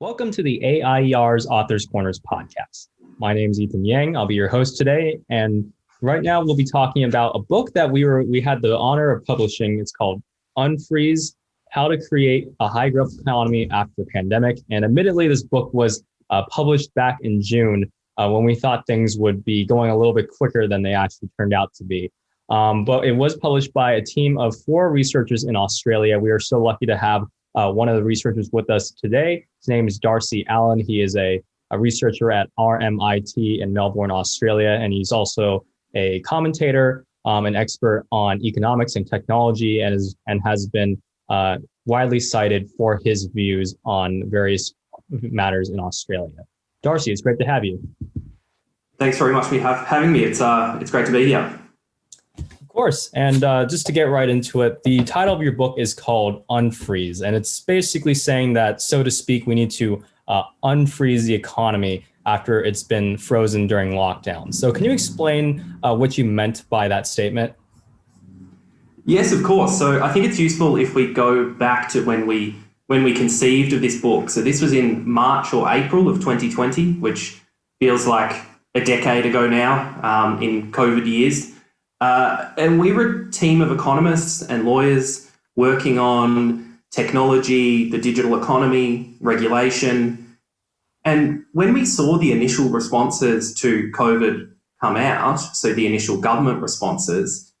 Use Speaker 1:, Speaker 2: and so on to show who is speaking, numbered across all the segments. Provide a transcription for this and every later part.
Speaker 1: Welcome to the AIER's Authors Corners podcast. My name is Ethan Yang. I'll be your host today. And right now we'll be talking about a book that we had the honor of publishing. It's called Unfreeze, How to Create a High Growth Economy After the Pandemic. And admittedly, this book was published back in June when we thought things would be going a little bit quicker than they actually turned out to be. But it was published by a team of 4 researchers in Australia. We are so lucky to have one of the researchers with us today. His name is Darcy Allen. He is a researcher at RMIT in Melbourne, Australia, and he's also a commentator, an expert on economics and technology, and has been widely cited for his views on various matters in Australia. Darcy, it's great to have you.
Speaker 2: Thanks very much for having me. It's great to be here.
Speaker 1: Of course. And just to get right into it, the title of your book is called Unfreeze. And it's basically saying that, so to speak, we need to unfreeze the economy after it's been frozen during lockdown. So can you explain what you meant by that statement?
Speaker 2: Yes, of course. So I think it's useful if we go back to when we conceived of this book. So this was in March or April of 2020, which feels like a decade ago now in COVID years. And we were a team of economists and lawyers working on technology, the digital economy, regulation. And when we saw the initial responses to COVID come out, so the initial government responses,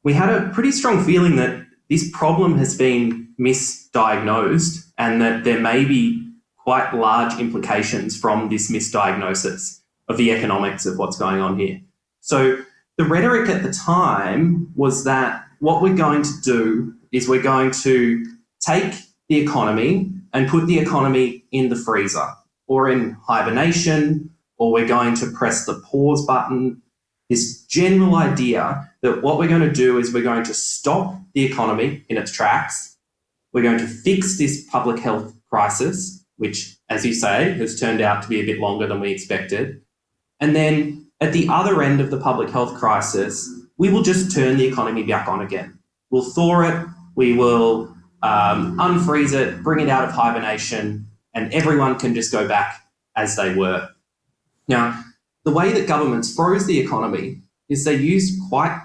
Speaker 2: we had a pretty strong feeling that this problem has been misdiagnosed and that there may be quite large implications from this misdiagnosis of the economics of what's going on here. So the rhetoric at the time was that what we're going to do is we're going to take the economy and put the economy in the freezer or in hibernation, or we're going to press the pause button. This general idea that what we're going to do is we're going to stop the economy in its tracks. We're going to fix this public health crisis, which, as you say, has turned out to be a bit longer than we expected. And then at the other end of the public health crisis, we will just turn the economy back on again. We'll thaw it, we will unfreeze it, bring it out of hibernation, and everyone can just go back as they were. Now, the way that governments froze the economy is they used quite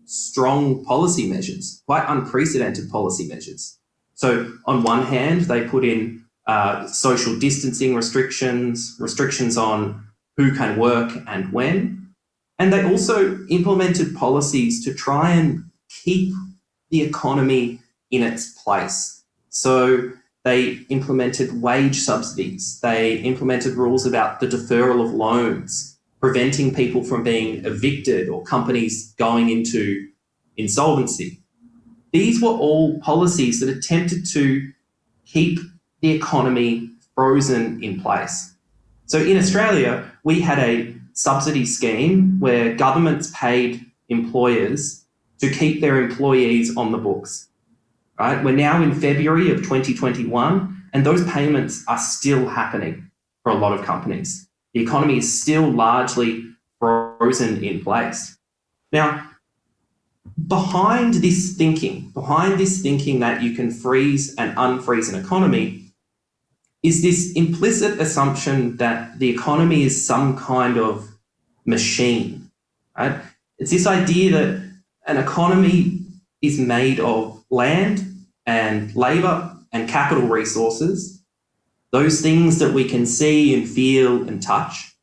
Speaker 2: strong policy measures, quite unprecedented policy measures. So on one hand, they put in social distancing restrictions on who can work and when. And they also implemented policies to try and keep the economy in its place. So they implemented wage subsidies. They implemented rules about the deferral of loans, preventing people from being evicted or companies going into insolvency. These were all policies that attempted to keep the economy frozen in place. So in Australia, we had a subsidy scheme where governments paid employers to keep their employees on the books. Right? We're now in February of 2021, and those payments are still happening for a lot of companies. The economy is still largely frozen in place. Now, behind this thinking that you can freeze and unfreeze an economy, is this implicit assumption that the economy is some kind of machine, right? It's this idea that an economy is made of land and labour and capital resources, those things that we can see and feel and touch,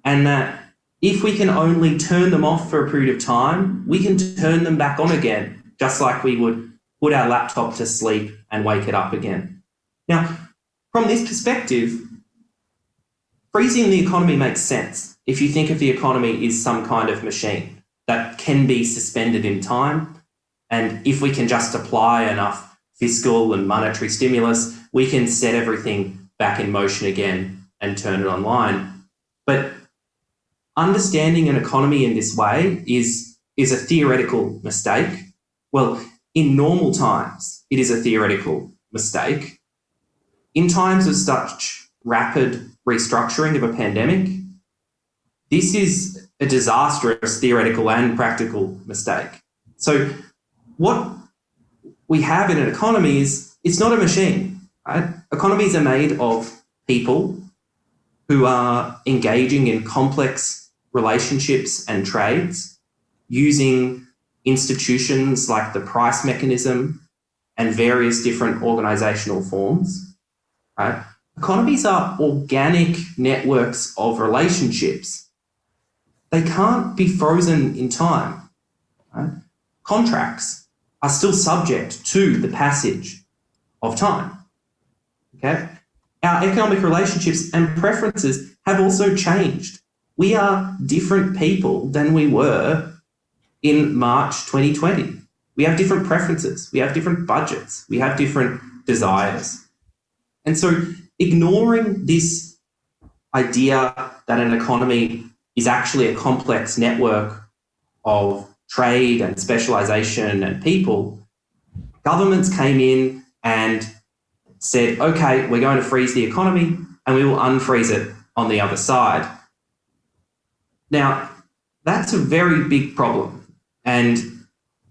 Speaker 2: and that if we can only turn them off for a period of time, we can turn them back on again, just like we would put our laptop to sleep and wake it up again. Now, from this perspective, freezing the economy makes sense if you think of the economy as some kind of machine that can be suspended in time. And if we can just apply enough fiscal and monetary stimulus, we can set everything back in motion again and turn it online. But understanding an economy in this way is a theoretical mistake. Well, in normal times, it is a theoretical mistake. In times of such rapid restructuring of a pandemic, this is a disastrous theoretical and practical mistake. So what we have in an economy is, it's not a machine, right? Economies are made of people who are engaging in complex relationships and trades using institutions like the price mechanism and various different organizational forms, right? Economies are organic networks of relationships. They can't be frozen in time, right? Contracts are still subject to the passage of time, okay? Our economic relationships and preferences have also changed. We are different people than we were in March 2020. We have different preferences, we have different budgets, we have different desires. And so ignoring this idea that an economy is actually a complex network of trade and specialization and people, governments came in and said, okay, we're going to freeze the economy and we will unfreeze it on the other side. Now, that's a very big problem. And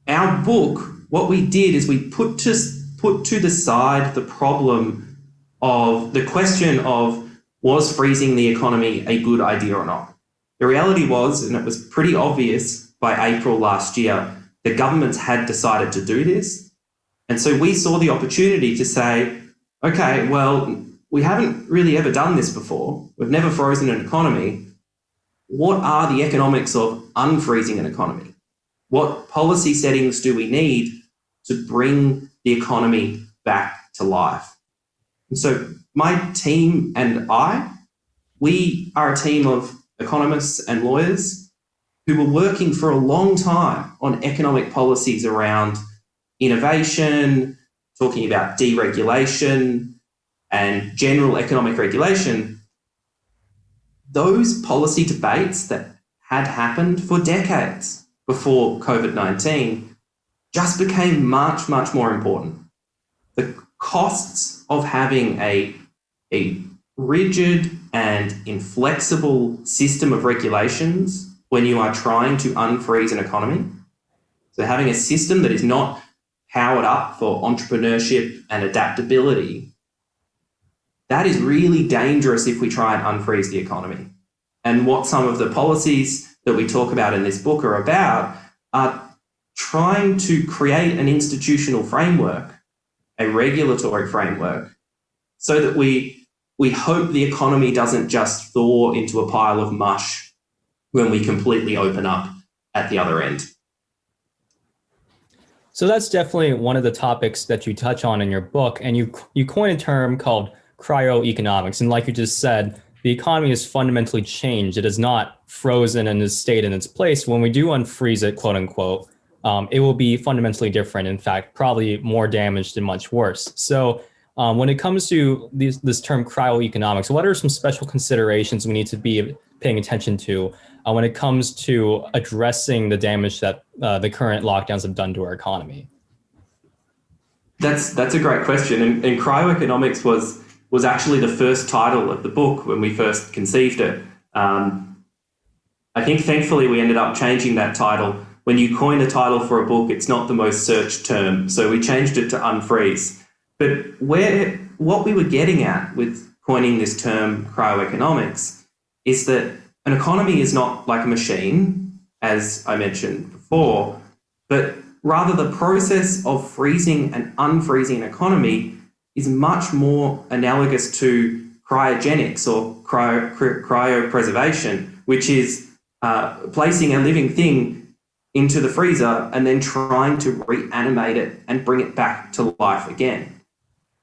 Speaker 2: our book, what we did is we put to the side the problem of the question of, was freezing the economy a good idea or not? The reality was, and it was pretty obvious by April last year, the governments had decided to do this. And so we saw the opportunity to say, okay, well, we haven't really ever done this before. We've never frozen an economy. What are the economics of unfreezing an economy? What policy settings do we need to bring the economy back to life? And so my team and we are a team of economists and lawyers who were working for a long time on economic policies around innovation, talking about deregulation and general economic regulation. Those policy debates that had happened for decades before COVID-19 just became much, much more important. The costs of having a rigid and inflexible system of regulations when you are trying to unfreeze an economy, so having a system that is not powered up for entrepreneurship and adaptability, that is really dangerous if we try and unfreeze the economy. And what some of the policies that we talk about in this book are about are trying to create an institutional framework, a regulatory framework, so that we hope the economy doesn't just thaw into a pile of mush when we completely open up at the other end.
Speaker 1: So that's definitely one of the topics that you touch on in your book, and you coin a term called Cryo Economics. And like you just said, the economy has fundamentally changed. It is not frozen and has stayed in its place. When we do unfreeze it, quote unquote, it will be fundamentally different. In fact, probably more damaged and much worse. So when it comes to this term cryo economics, what are some special considerations we need to be paying attention to when it comes to addressing the damage that the current lockdowns have done to our economy?
Speaker 2: That's a great question. And Cryo Economics was actually the first title of the book when we first conceived it. I think thankfully we ended up changing that title. When you coin a title for a book, it's not the most searched term. So we changed it to Unfreeze. But what we were getting at with coining this term cryoeconomics is that an economy is not like a machine, as I mentioned before, but rather the process of freezing and unfreezing an economy is much more analogous to cryogenics or cryopreservation, which is placing a living thing into the freezer and then trying to reanimate it and bring it back to life again.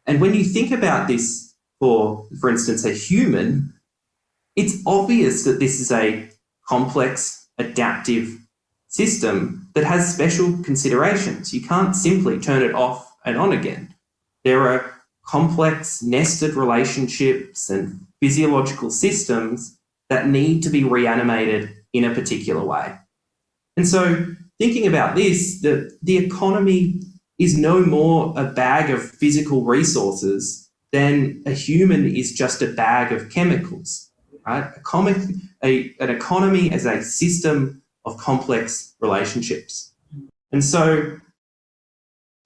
Speaker 2: And when you think about this for instance, a human, it's obvious that this is a complex, adaptive system that has special considerations. You can't simply turn it off and on again. There are complex, nested relationships and physiological systems that need to be reanimated in a particular way. And so thinking about this, the economy is no more a bag of physical resources than a human is just a bag of chemicals, right? An economy as a system of complex relationships. And so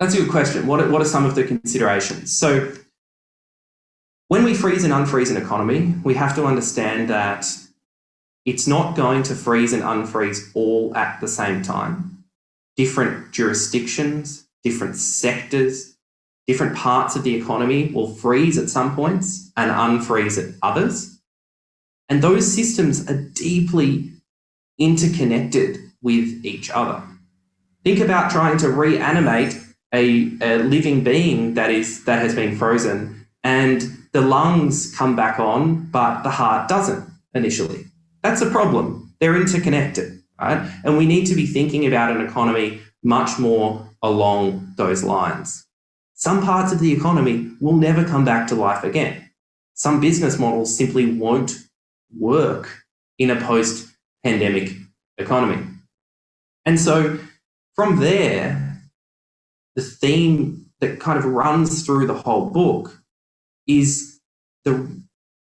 Speaker 2: that's a good question. What are some of the considerations? So When we freeze and unfreeze an economy, we have to understand that it's not going to freeze and unfreeze all at the same time. Different jurisdictions, different sectors, different parts of the economy will freeze at some points and unfreeze at others. And those systems are deeply interconnected with each other. Think about trying to reanimate a living being that has been frozen, and the lungs come back on, but the heart doesn't initially. That's a problem. They're interconnected, right? And we need to be thinking about an economy much more along those lines. Some parts of the economy will never come back to life again. Some business models simply won't work in a post-pandemic economy. And so from there, the theme that kind of runs through the whole book is the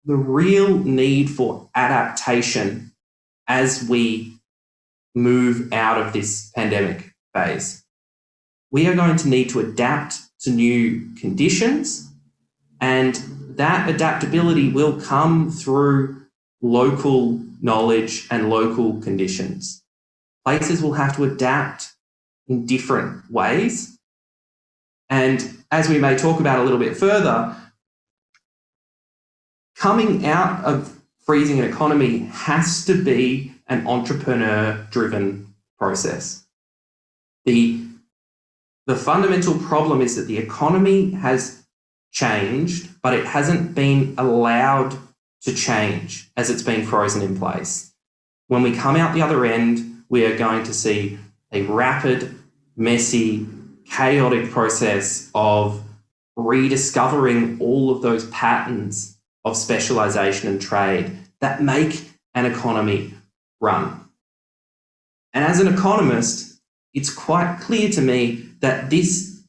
Speaker 2: real need for adaptation as we move out of this pandemic phase. We are going to need to adapt to new conditions, and that adaptability will come through local knowledge and local conditions. Places will have to adapt in different ways. And as we may talk about a little bit further, coming out of freezing an economy has to be an entrepreneur-driven process. The fundamental problem is that the economy has changed, but it hasn't been allowed to change as it's been frozen in place. When we come out the other end, we are going to see a rapid, messy, chaotic process of rediscovering all of those patterns of specialization and trade that make an economy run. And as an economist, it's quite clear to me that this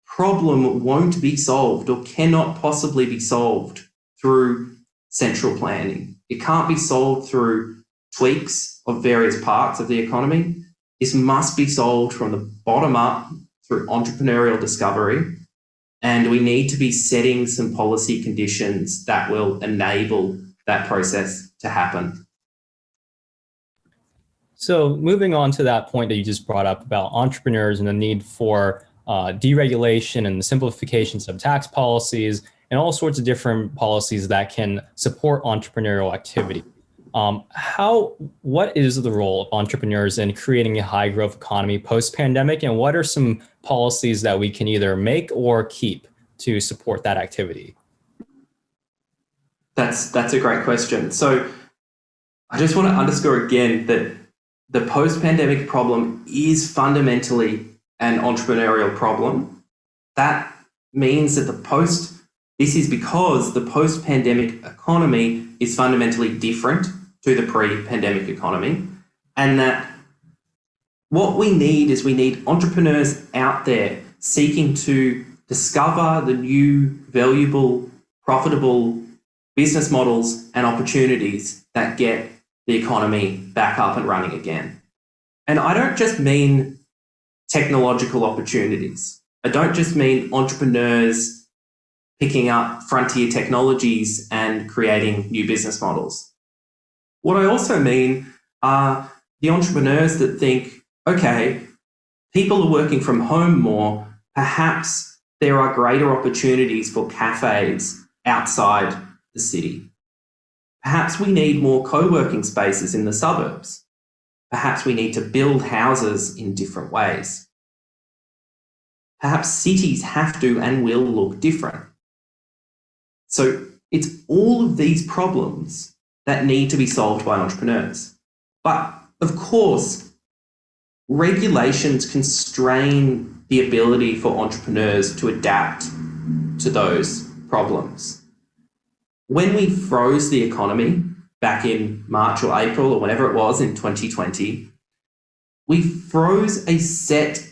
Speaker 2: problem won't be solved or cannot possibly be solved through central planning. It can't be solved through tweaks of various parts of the economy. This must be solved from the bottom up through entrepreneurial discovery. And we need to be setting some policy conditions that will enable that process to happen.
Speaker 1: So moving on to that point that you just brought up about entrepreneurs and the need for deregulation and the simplifications of tax policies and all sorts of different policies that can support entrepreneurial activity. What is the role of entrepreneurs in creating a high growth economy post-pandemic, and what are some policies that we can either make or keep to support that activity?
Speaker 2: That's a great question. So I just want to underscore again that the post-pandemic problem is fundamentally an entrepreneurial problem. That means that this is because the post-pandemic economy is fundamentally different to the pre-pandemic economy, and that what we need entrepreneurs out there seeking to discover the new, valuable, profitable business models and opportunities that get the economy back up and running again. And I don't just mean technological opportunities. I don't just mean entrepreneurs picking up frontier technologies and creating new business models. What I also mean are the entrepreneurs that think, okay, people are working from home more, perhaps there are greater opportunities for cafes outside the city. Perhaps we need more co-working spaces in the suburbs. Perhaps we need to build houses in different ways. Perhaps cities have to and will look different. So it's all of these problems that need to be solved by entrepreneurs. But of course, regulations constrain the ability for entrepreneurs to adapt to those problems. When we froze the economy back in March or April or whenever it was in 2020, we froze a set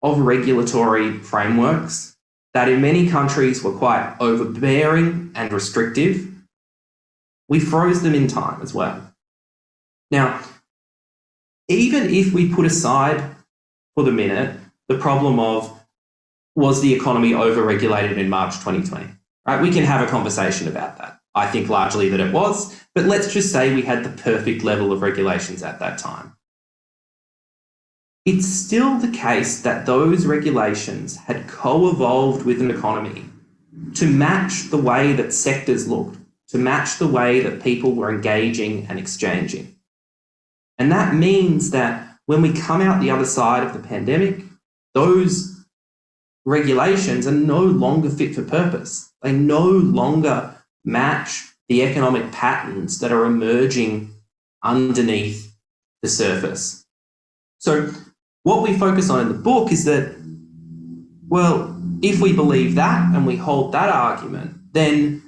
Speaker 2: of regulatory frameworks that in many countries were quite overbearing and restrictive. We froze them in time as well. Now, even if we put aside for the minute the problem of was the economy over-regulated in March 2020? right? We can have a conversation about that. I think largely that it was, but let's just say we had the perfect level of regulations at that time. It's still the case that those regulations had co-evolved with an economy to match the way that sectors looked, to match the way that people were engaging and exchanging. And that means that when we come out the other side of the pandemic, those regulations are no longer fit for purpose. They no longer match the economic patterns that are emerging underneath the surface. So what we focus on in the book is that, well, if we believe that and we hold that argument, then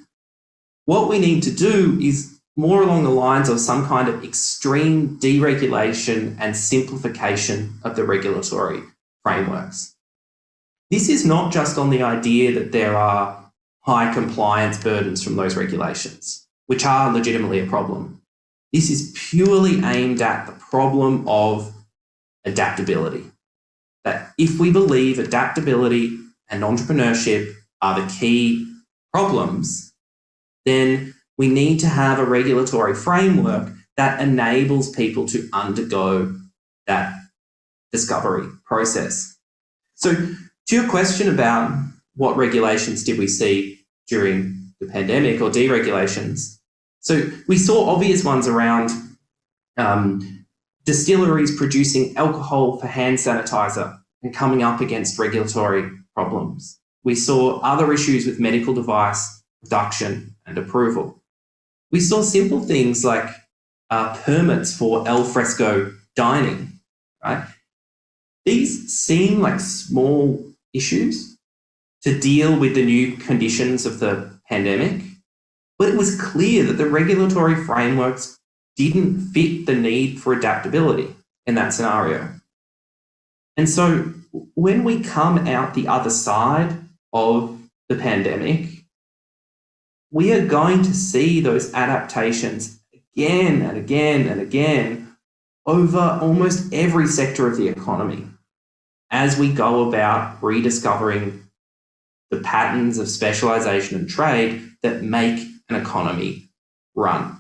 Speaker 2: what we need to do is more along the lines of some kind of extreme deregulation and simplification of the regulatory frameworks. This is not just on the idea that there are high compliance burdens from those regulations, which are legitimately a problem. This is purely aimed at the problem of adaptability. That if we believe adaptability and entrepreneurship are the key problems, then we need to have a regulatory framework that enables people to undergo that discovery process. So to your question about what regulations did we see during the pandemic or deregulations, so we saw obvious ones around distilleries producing alcohol for hand sanitizer and coming up against regulatory problems. We saw other issues with medical device production and approval. We saw simple things like permits for al fresco dining, right? These seem like small issues to deal with the new conditions of the pandemic, but it was clear that the regulatory frameworks didn't fit the need for adaptability in that scenario. And so when we come out the other side of the pandemic, we are going to see those adaptations again and again and again over almost every sector of the economy as we go about rediscovering the patterns of specialization and trade that make an economy run.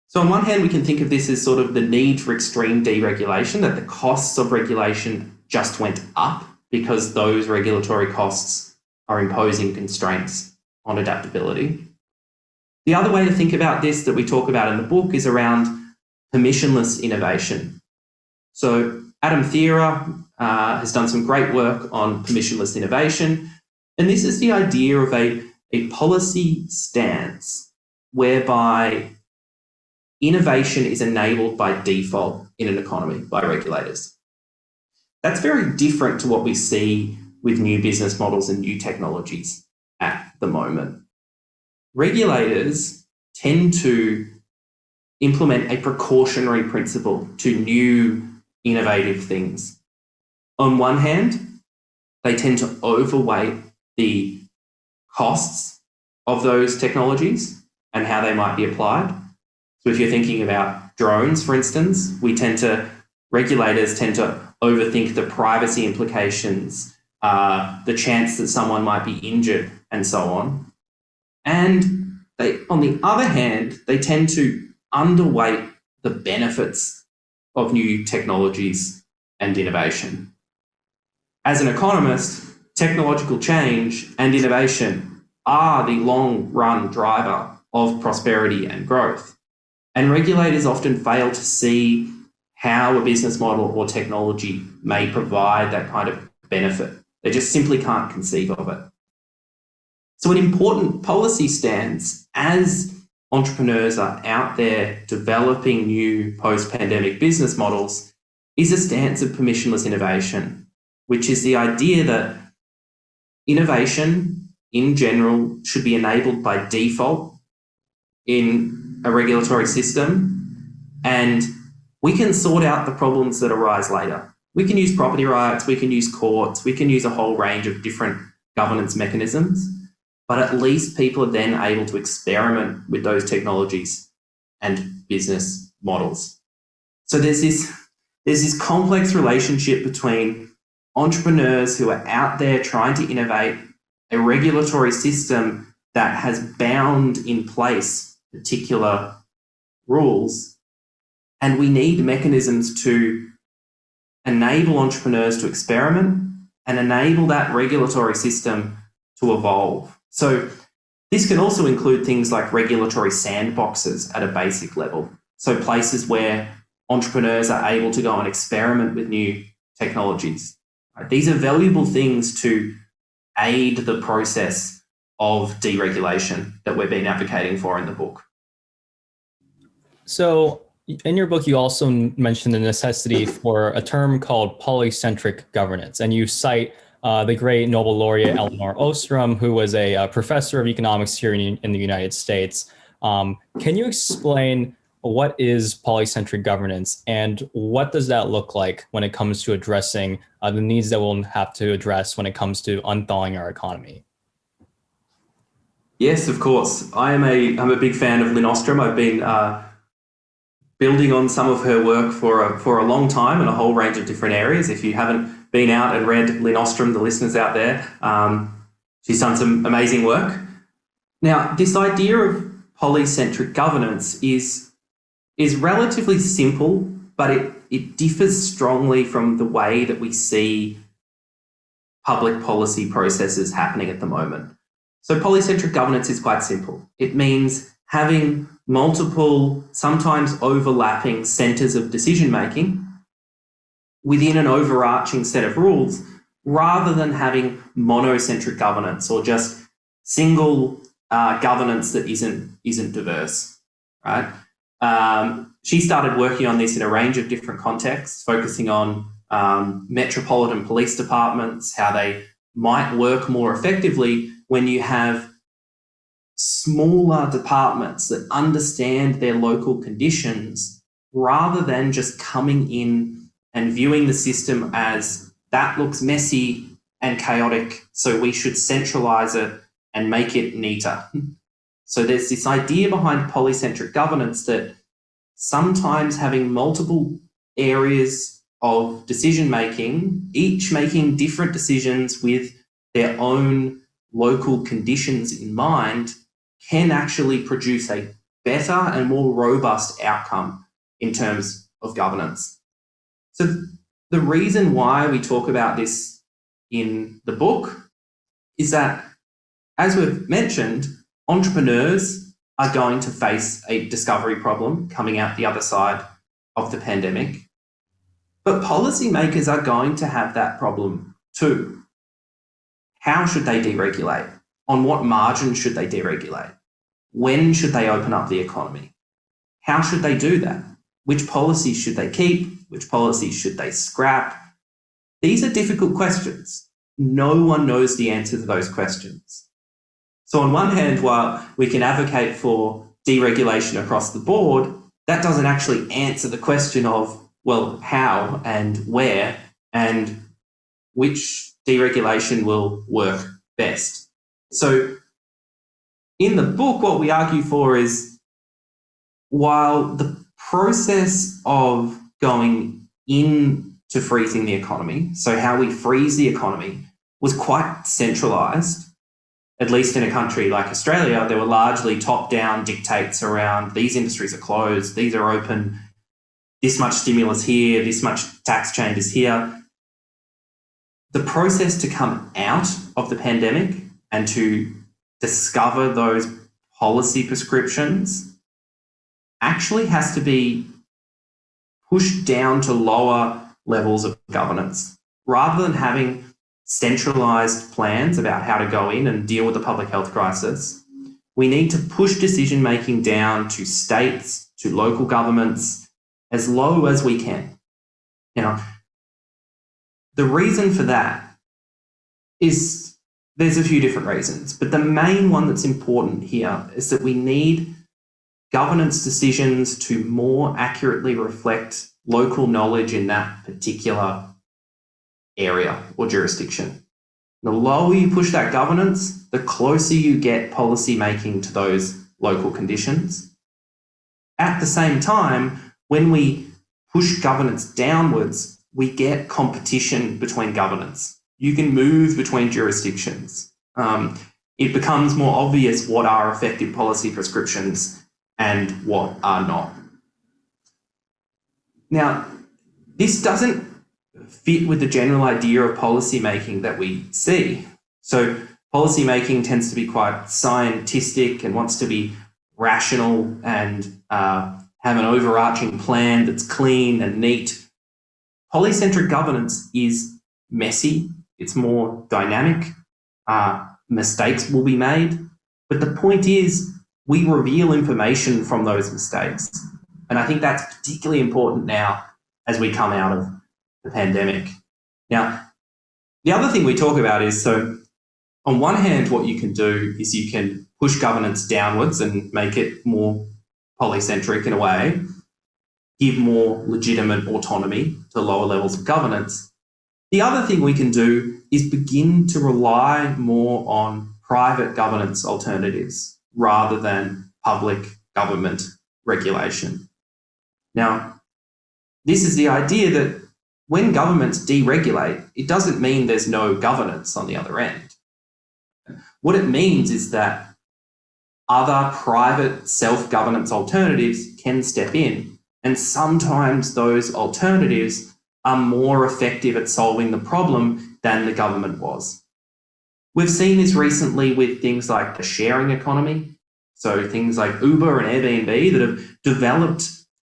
Speaker 2: So on one hand, we can think of this as sort of the need for extreme deregulation, that the costs of regulation just went up because those regulatory costs are imposing constraints on adaptability. The other way to think about this that we talk about in the book is around permissionless innovation. So Adam Thierer has done some great work on permissionless innovation. And this is the idea of a policy stance whereby innovation is enabled by default in an economy by regulators. That's very different to what we see with new business models and new technologies at the moment. Regulators tend to implement a precautionary principle to new innovative things. On one hand, they tend to overweight the costs of those technologies and how they might be applied. So if you're thinking about drones, for instance, regulators tend to overthink the privacy implications, the chance that someone might be injured, and so on. And on the other hand, they tend to underweight the benefits of new technologies and innovation. As an economist, technological change and innovation are the long-run driver of prosperity and growth. And regulators often fail to see how a business model or technology may provide that kind of benefit. They just simply can't conceive of it. So an important policy stance as entrepreneurs are out there developing new post-pandemic business models is a stance of permissionless innovation, which is the idea that innovation in general should be enabled by default in a regulatory system, and we can sort out the problems that arise later. We can use property rights, we can use courts, we can use a whole range of different governance mechanisms, but at least people are then able to experiment with those technologies and business models. So there's this complex relationship between entrepreneurs who are out there trying to innovate a regulatory system that has bound in place particular rules, and we need mechanisms to enable entrepreneurs to experiment and enable that regulatory system to evolve. So this can also include things like regulatory sandboxes at a basic level. So places where entrepreneurs are able to go and experiment with new technologies. These are valuable things to aid the process of deregulation that we've been advocating for in the book.
Speaker 1: So in your book, you also mentioned the necessity for a term called polycentric governance, and you cite the great Nobel laureate Elinor Ostrom, who was a professor of economics here in the United States. Can you explain what is polycentric governance and what does that look like when it comes to addressing the needs that we'll have to address when it comes to unthawing our economy?
Speaker 2: Yes, of course. I'm a big fan of Lynn Ostrom. I've been building on some of her work for a long time in a whole range of different areas. If you haven't been out and read Lynn Ostrom, the listeners out there, she's done some amazing work. Now, this idea of polycentric governance is relatively simple, but it differs strongly from the way that we see public policy processes happening at the moment. So polycentric governance is quite simple. It means having multiple, sometimes overlapping centres of decision-making within an overarching set of rules, rather than having monocentric governance or just single governance that isn't diverse, right? She started working on this in a range of different contexts, focusing on metropolitan police departments, how they might work more effectively when you have smaller departments that understand their local conditions, rather than just coming in and viewing the system as that looks messy and chaotic, so we should centralise it and make it neater. So there's this idea behind polycentric governance that sometimes having multiple areas of decision-making, each making different decisions with their own local conditions in mind, can actually produce a better and more robust outcome in terms of governance. So the reason why we talk about this in the book is that, as we've mentioned, entrepreneurs are going to face a discovery problem coming out the other side of the pandemic, but policymakers are going to have that problem too. How should they deregulate? On what margin should they deregulate? When should they open up the economy? How should they do that? Which policies should they keep? Which policies should they scrap? These are difficult questions. No one knows the answer to those questions. So on one hand, while we can advocate for deregulation across the board, that doesn't actually answer the question of, well, how and where and which deregulation will work best. So in the book, what we argue for is, while the process of going into freezing the economy, so how we freeze the economy, was quite centralised, at least in a country like Australia, there were largely top-down dictates around these industries are closed, these are open, this much stimulus here, this much tax changes here. The process to come out of the pandemic and to discover those policy prescriptions actually has to be pushed down to lower levels of governance. Rather than having centralised plans about how to go in and deal with the public health crisis, we need to push decision-making down to states, to local governments, as low as we can. Now, the reason for that is, there's a few different reasons, but the main one that's important here is that we need governance decisions to more accurately reflect local knowledge in that particular area or jurisdiction. The lower you push that governance, the closer you get policy making to those local conditions. At the same time, when we push governance downwards, we get competition between governance. You can move between jurisdictions. it becomes more obvious what are effective policy prescriptions and what are not. Now, this doesn't fit with the general idea of policy making that we see. So policy making tends to be quite scientistic and wants to be rational and have an overarching plan that's clean and neat. Polycentric governance is messy, it's more dynamic, mistakes will be made, but the point is we reveal information from those mistakes. And I think that's particularly important now as we come out of the pandemic. Now, the other thing we talk about is, so on one hand, what you can do is you can push governance downwards and make it more polycentric in a way, give more legitimate autonomy to lower levels of governance. The other thing we can do is begin to rely more on private governance alternatives rather than public government regulation. Now, this is the idea that when governments deregulate, it doesn't mean there's no governance on the other end. What it means is that other private self-governance alternatives can step in, and sometimes those alternatives are more effective at solving the problem than the government was. We've seen this recently with things like the sharing economy, so things like Uber and Airbnb that have developed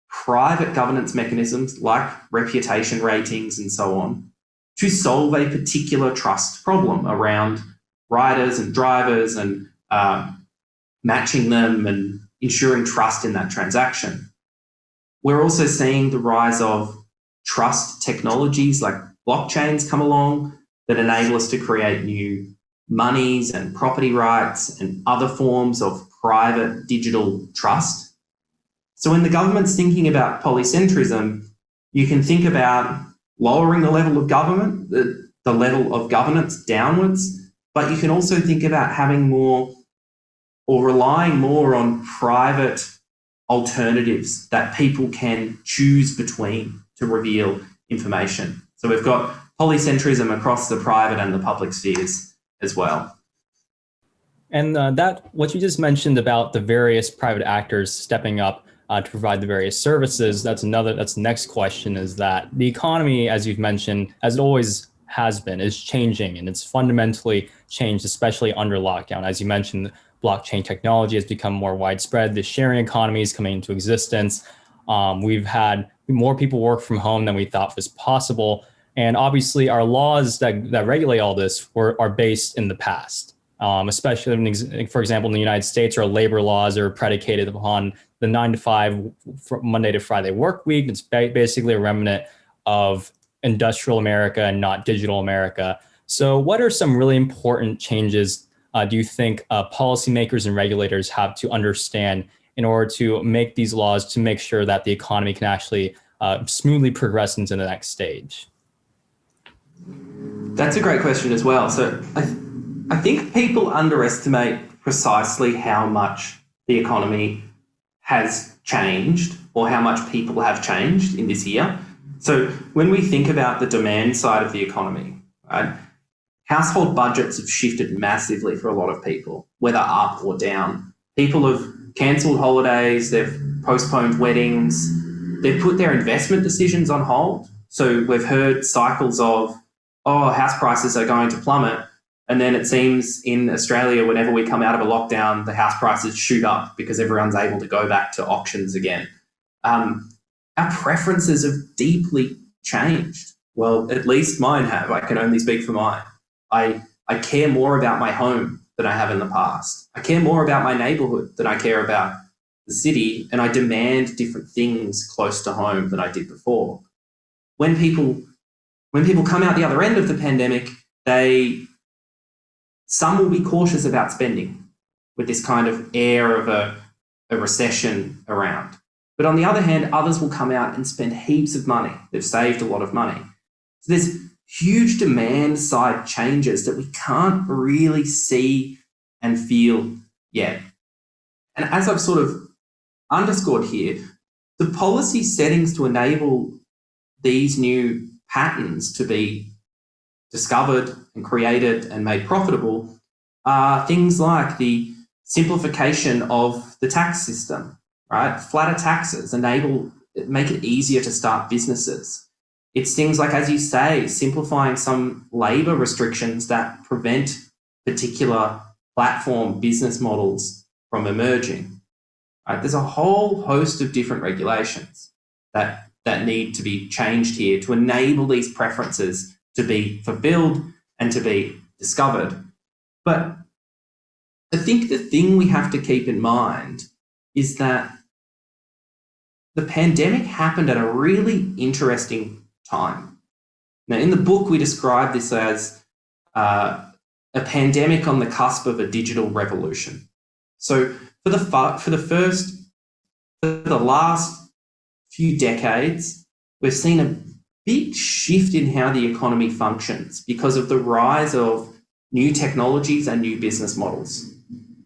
Speaker 2: private governance mechanisms like reputation ratings and so on to solve a particular trust problem around riders and drivers and matching them and ensuring trust in that transaction. We're also seeing the rise of trust technologies like blockchains come along that enable us to create new monies and property rights and other forms of private digital trust. So when the government's thinking about polycentrism, you can think about lowering the level of government, the level of governance downwards, but you can also think about having more or relying more on private alternatives that people can choose between to reveal information. So we've got polycentrism across the private and the public spheres as well.
Speaker 1: And that what you just mentioned about the various private actors stepping up to provide the various services, that's the next question, is that the economy, as you've mentioned, as it always has been, is changing, and it's fundamentally changed, especially under lockdown. As you mentioned, blockchain technology has become more widespread. The sharing economy is coming into existence. We've had more people work from home than we thought was possible. And obviously our laws that regulate all this are based in the past. Especially, for example, in the United States, our labor laws are predicated upon the 9 to 5 Monday to Friday work week. It's basically a remnant of industrial America and not digital America. So what are some really important changes do you think policymakers and regulators have to understand in order to make these laws to make sure that the economy can actually smoothly progress into the next stage?
Speaker 2: That's a great question as well. So I think people underestimate precisely how much the economy has changed or how much people have changed in this year. So when we think about the demand side of the economy, right, household budgets have shifted massively for a lot of people, whether up or down. People have cancelled holidays, they've postponed weddings, they've put their investment decisions on hold. So we've heard cycles of, oh, house prices are going to plummet. And then it seems in Australia, whenever we come out of a lockdown, the house prices shoot up because everyone's able to go back to auctions again. Our preferences have deeply changed. Well, at least mine have. I can only speak for mine. I care more about my home than I have in the past. I care more about my neighbourhood than I care about the city, and I demand different things close to home than I did before. When people come out the other end of the pandemic, some will be cautious about spending with this kind of air of a recession around. But on the other hand, others will come out and spend heaps of money. They've saved a lot of money. So there's huge demand side changes that we can't really see and feel yet. And as I've sort of underscored here, the policy settings to enable these new patterns to be discovered and created and made profitable are things like the simplification of the tax system, right? Flatter taxes make it easier to start businesses. It's things like, as you say, simplifying some labour restrictions that prevent particular platform business models from emerging. Right? There's a whole host of different regulations that need to be changed here to enable these preferences to be fulfilled and to be discovered. But I think the thing we have to keep in mind is that the pandemic happened at a really interesting time. Now, in the book, we describe this as a pandemic on the cusp of a digital revolution. So for the last few decades, we've seen a big shift in how the economy functions because of the rise of new technologies and new business models.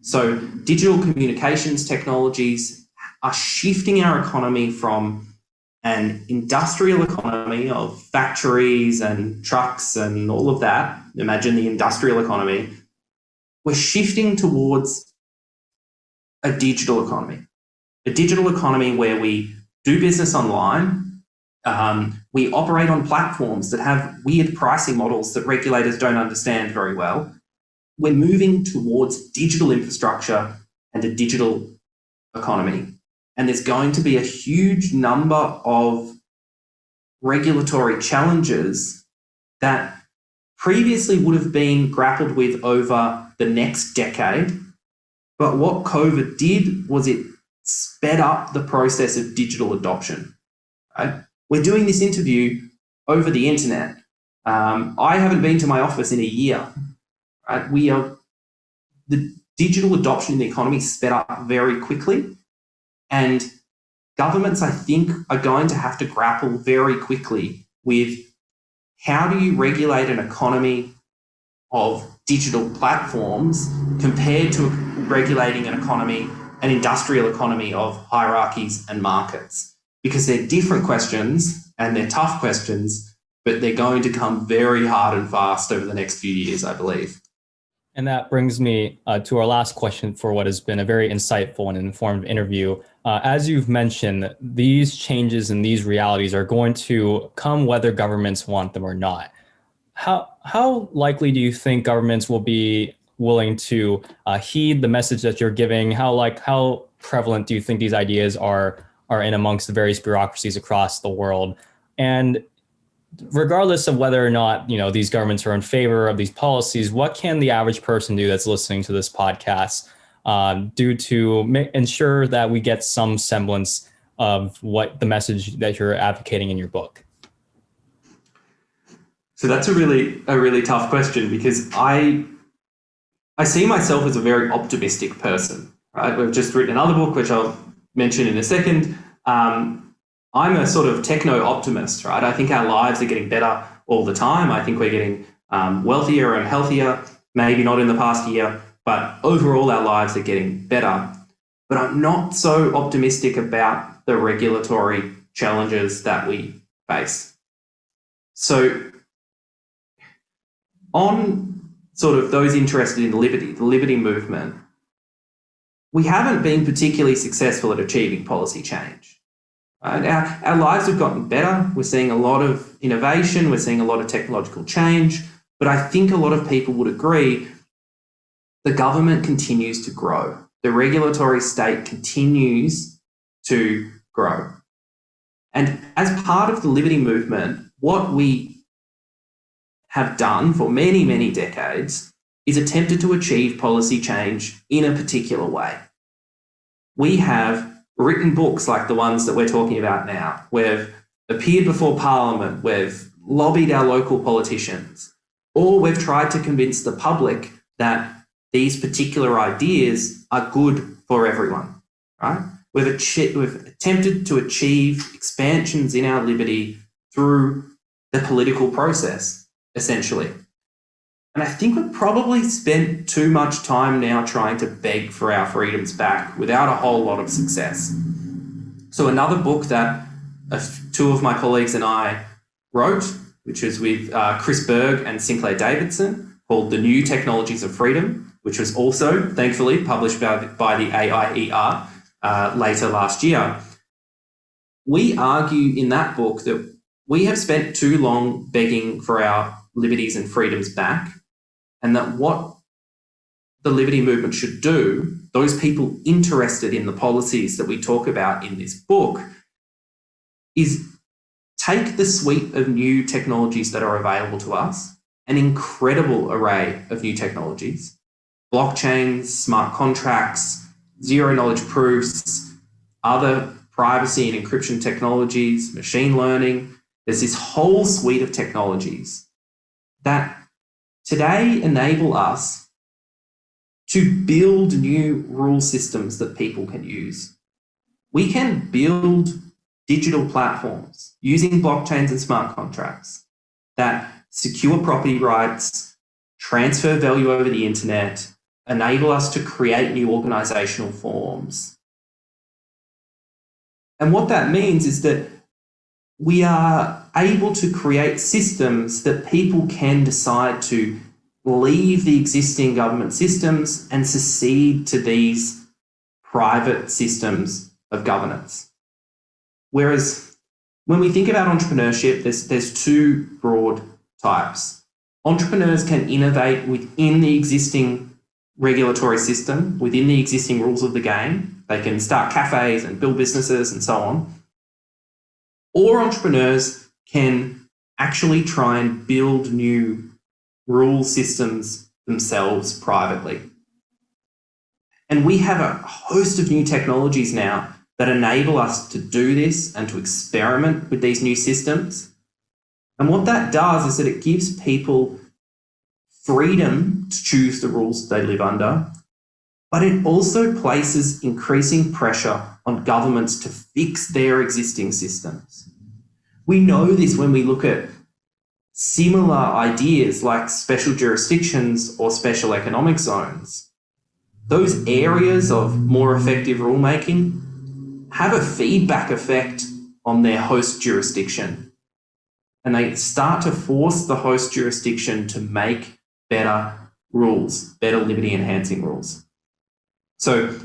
Speaker 2: So digital communications technologies are shifting our economy from an industrial economy of factories and trucks and all of that. Imagine the industrial economy. We're shifting towards a digital economy where we do business online. We operate on platforms that have weird pricing models that regulators don't understand very well. We're moving towards digital infrastructure and a digital economy. And there's going to be a huge number of regulatory challenges that previously would have been grappled with over the next decade. But what COVID did was it sped up the process of digital adoption. Right? We're doing this interview over the internet. I haven't been to my office in a year. Right? The digital adoption in the economy sped up very quickly, and governments, I think, are going to have to grapple very quickly with how do you regulate an economy of digital platforms compared to regulating an industrial economy of hierarchies and markets, because they're different questions and they're tough questions, but they're going to come very hard and fast over the next few years, I believe.
Speaker 1: And that brings me to our last question for what has been a very insightful and informed interview. As you've mentioned, these changes and these realities are going to come whether governments want them or not. How likely do you think governments will be willing to heed the message that you're giving? How prevalent do you think these ideas are in amongst the various bureaucracies across the world? And regardless of whether or not, these governments are in favor of these policies, what can the average person do that's listening to this podcast do to ensure that we get some semblance of what the message that you're advocating in your book?
Speaker 2: So that's a really tough question, because I see myself as a very optimistic person. Right? We've just written another book, which I'll mention in a second. I'm a sort of techno-optimist, right? I think our lives are getting better all the time. I think we're getting wealthier and healthier, maybe not in the past year, but overall our lives are getting better. But I'm not so optimistic about the regulatory challenges that we face. So on sort of those interested in the liberty movement, we haven't been particularly successful at achieving policy change. Right? Our lives have gotten better. We're seeing a lot of innovation. We're seeing a lot of technological change. But I think a lot of people would agree the government continues to grow. The regulatory state continues to grow. And as part of the liberty movement, what we have done for many, many decades is attempted to achieve policy change in a particular way. We have written books like the ones that we're talking about now. We've appeared before Parliament. We've lobbied our local politicians. Or we've tried to convince the public that these particular ideas are good for everyone. Right? We've attempted to achieve expansions in our liberty through the political process, essentially. And I think we've probably spent too much time now trying to beg for our freedoms back without a whole lot of success. So another book that two of my colleagues and I wrote, which is with Chris Berg and Sinclair Davidson, called The New Technologies of Freedom, which was also, thankfully, published by the AIER later last year. We argue in that book that we have spent too long begging for our liberties and freedoms back, and that what the liberty movement should do, those people interested in the policies that we talk about in this book, is take the suite of new technologies that are available to us, an incredible array of new technologies, blockchains, smart contracts, zero-knowledge proofs, other privacy and encryption technologies, machine learning. There's this whole suite of technologies that today enable us to build new rule systems that people can use. We can build digital platforms using blockchains and smart contracts that secure property rights, transfer value over the internet, enable us to create new organizational forms. And what that means is that we are able to create systems that people can decide to leave the existing government systems and secede to these private systems of governance. Whereas when we think about entrepreneurship, there's two broad types. Entrepreneurs can innovate within the existing regulatory system, within the existing rules of the game. They can start cafes and build businesses and so on. Or entrepreneurs can actually try and build new rule systems themselves privately. And we have a host of new technologies now that enable us to do this and to experiment with these new systems. And what that does is that it gives people freedom to choose the rules they live under, but it also places increasing pressure on governments to fix their existing systems. We know this when we look at similar ideas like special jurisdictions or special economic zones. Those areas of more effective rulemaking have a feedback effect on their host jurisdiction, and they start to force the host jurisdiction to make better rules, better liberty-enhancing rules. So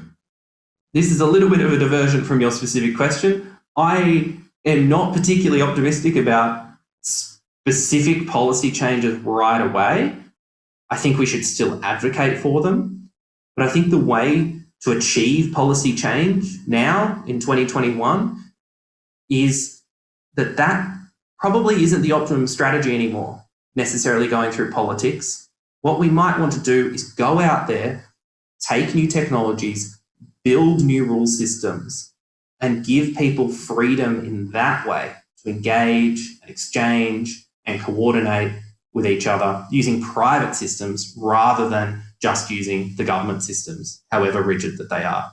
Speaker 2: this is a little bit of a diversion from your specific question. I am not particularly optimistic about specific policy changes right away. I think we should still advocate for them. But I think the way to achieve policy change now in 2021 is that probably isn't the optimum strategy anymore, necessarily going through politics. What we might want to do is go out there, take new technologies, build new rule systems, and give people freedom in that way to engage, exchange, and coordinate with each other using private systems rather than just using the government systems, however rigid that they are.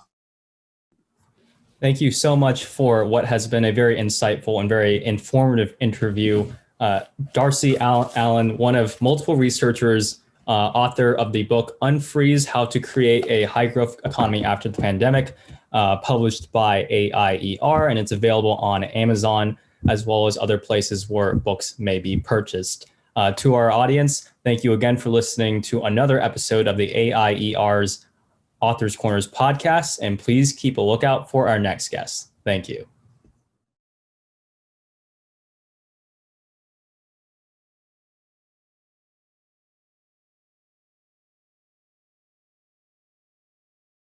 Speaker 1: Thank you so much for what has been a very insightful and very informative interview. Darcy Allen, one of multiple researchers, author of the book Unfreeze, How to Create a High-Growth Economy After the Pandemic, published by AIER, and it's available on Amazon as well as other places where books may be purchased. To our audience, thank you again for listening to another episode of the AIER's Authors Corners podcast, and please keep a lookout for our next guest. Thank you.